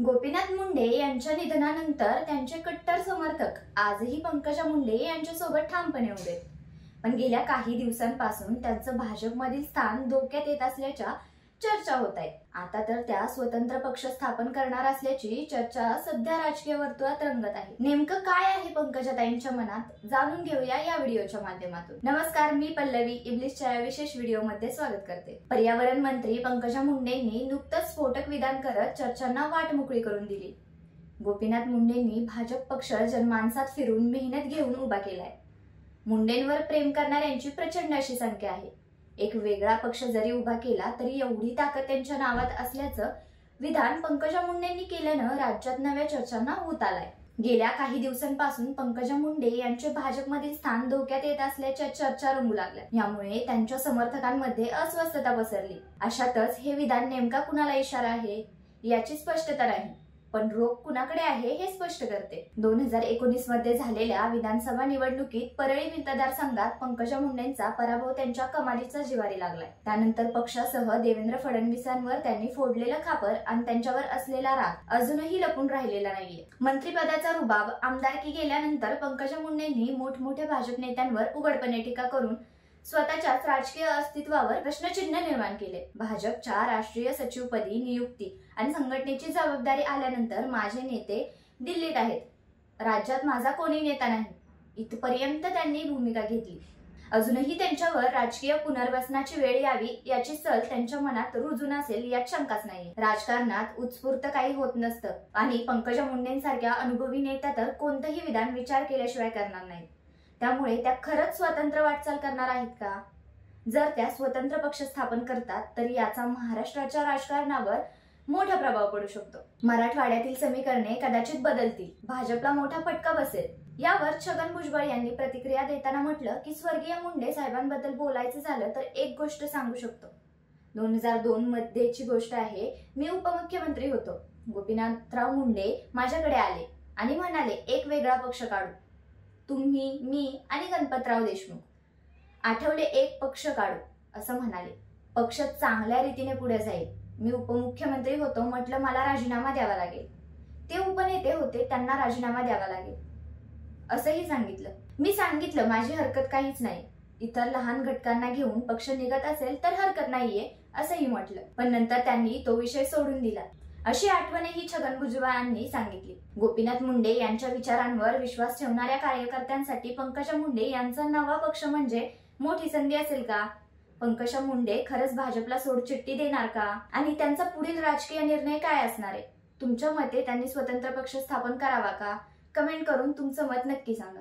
गोपीनाथ मुंडे यांच्या निधनानंतर त्यांचे कट्टर समर्थक आजही पंकजा मुंडे यांच्यासोबत ठामपणे उभे आहेत. पण गेल्या काही दिवसांपासून त्यांचं भाजपमधील स्थान धोक्यात येत असल्याच्या चर्चा होत आहेत. आता तर त्या स्वतंत्र पक्ष स्थापन करणार असल्याची चर्चा सध्या राजकीय वर्तुळात रंगत आहे. नेमकं काय आहे पंकजाताईंच्या मनात, जाणून घेऊया या व्हिडिओच्या माध्यमातून. नमस्कार, मी पल्लवी इब्लिसच्या या विशेष व्हिडिओमध्ये स्वागत करते. पर्यावरण मंत्री पंकजा मुंडेंनी नुकतंच स्फोटक विधान करत चर्चांना वाट मोकळी करून दिली. गोपीनाथ मुंडेंनी भाजप पक्ष जनमानसात फिरून मेहनत घेऊन उभा केलाय. मुंडेंवर प्रेम करणाऱ्यांची प्रचंड अशी संख्या आहे. एक वेगळा पक्ष जरी उभा केला तरी एवढी ताकद त्यांच्या नावात असल्याचं विधान पंकजा मुंडेंनी केल्यानं राज्यात नव्या चर्चांना ऊत आलाय. गेल्या काही दिवसांपासून पंकजा मुंडे यांचे भाजपमधील स्थान धोक्यात येत असल्याच्या चर्चा रंगू लागल्या. यामुळे त्यांच्या समर्थकांमध्ये अस्वस्थता पसरली. अशातच हे विधान नेमका कुणाला इशारा आहे याची स्पष्टता नाही, पण रोख कुणाकडे आहे हे स्पष्ट करते. 2019 मध्ये झालेल्या विधानसभा निवडणुकीत परळी मतदारसंघात पंकजा मुंडेंचा पराभव त्यांच्या कमालीचा जिव्हारी लागलाय. त्यानंतर पक्षासह देवेंद्र फडणवीसांवर त्यांनी फोडलेलं खापर आणि त्यांच्यावर असलेला राग अजूनही लपून राहिलेला नाहीये. मंत्रिपदाचा रुबाब, आमदारकी गेल्यानंतर पंकजा मुंडेंनी मोठमोठ्या भाजप नेत्यांवर उघडपणे टीका करून स्वतःच्याच राजकीय अस्तित्वावर प्रश्नचिन्ह निर्माण केले. भाजपच्या राष्ट्रीय सचिवपदी नियुक्ती आणि संघटनेची जबाबदारी आल्यानंतर माझे नेते दिल्लीत आहेत, राज्यात माझा कोणी नेता नाही, इथपर्यंत त्यांनी भूमिका घेतली. अजूनही त्यांच्यावर राजकीय पुनर्वसनाची वेळ यावी याची सल त्यांच्या मनात रुजून असेल यात शंकाच नाही. राजकारणात उत्स्फूर्त काही होत नसतं आणि पंकजा मुंडेंसारख्या अनुभवी नेत्या तर कोणतंही विधान विचार केल्याशिवाय करणार नाहीत. त्यामुळे त्या खरंच स्वतंत्र वाटचाल करणार आहेत का? जर त्या स्वतंत्र पक्ष स्थापन करतात तर याचा महाराष्ट्राच्या राजकारणावर मोठा प्रभाव पडू शकतो. मराठवाड्यातील समीकरणे कदाचित बदलतील, भाजपला मोठा फटका बसेल. यावर छगन भुजबळ यांनी प्रतिक्रिया देताना म्हटलं की स्वर्गीय मुंडे साहेबांबद्दल बोलायचं झालं तर एक गोष्ट सांगू शकतो. 2002 मध्येची गोष्ट आहे. मी उपमुख्यमंत्री होतो. गोपीनाथराव मुंडे माझ्याकडे आले आणि म्हणाले, एक वेगळा पक्ष काढू, तुम्ही, मी आणि गणपतराव देशमुख. आठवले एक पक्ष काढू असं म्हणाले. पक्ष चांगल्या रीतीने पुढे जाईल. मी उपमुख्यमंत्री होतो, म्हटलं मला राजीनामा द्यावा लागेल. ते उपनेते होते, त्यांना राजीनामा द्यावा लागेल असंही सांगितलं. मी सांगितलं माझी हरकत काहीच नाही, इतर लहान घटकांना घेऊन पक्ष निघत असेल तर हरकत नाहीये असंही म्हटलं. पण नंतर त्यांनी तो विषय सोडून दिला अशी आठवणही छगन भुजबळांनी सांगितली. गोपीनाथ मुंडे यांच्या विचारांवर विश्वास ठेवणाऱ्या कार्यकर्त्यांसाठी पंकजा मुंडे यांचा नवा पक्ष म्हणजे मोठी संधी असेल का? पंकजा मुंडे खरंच भाजपला सोडचिठ्ठी देणार का? आणि त्यांचा पुढील राजकीय निर्णय काय असणार आहे? तुमच्या मते त्यांनी स्वतंत्र पक्ष स्थापन करावा का? कमेंट करून तुमचं मत नक्की सांगा.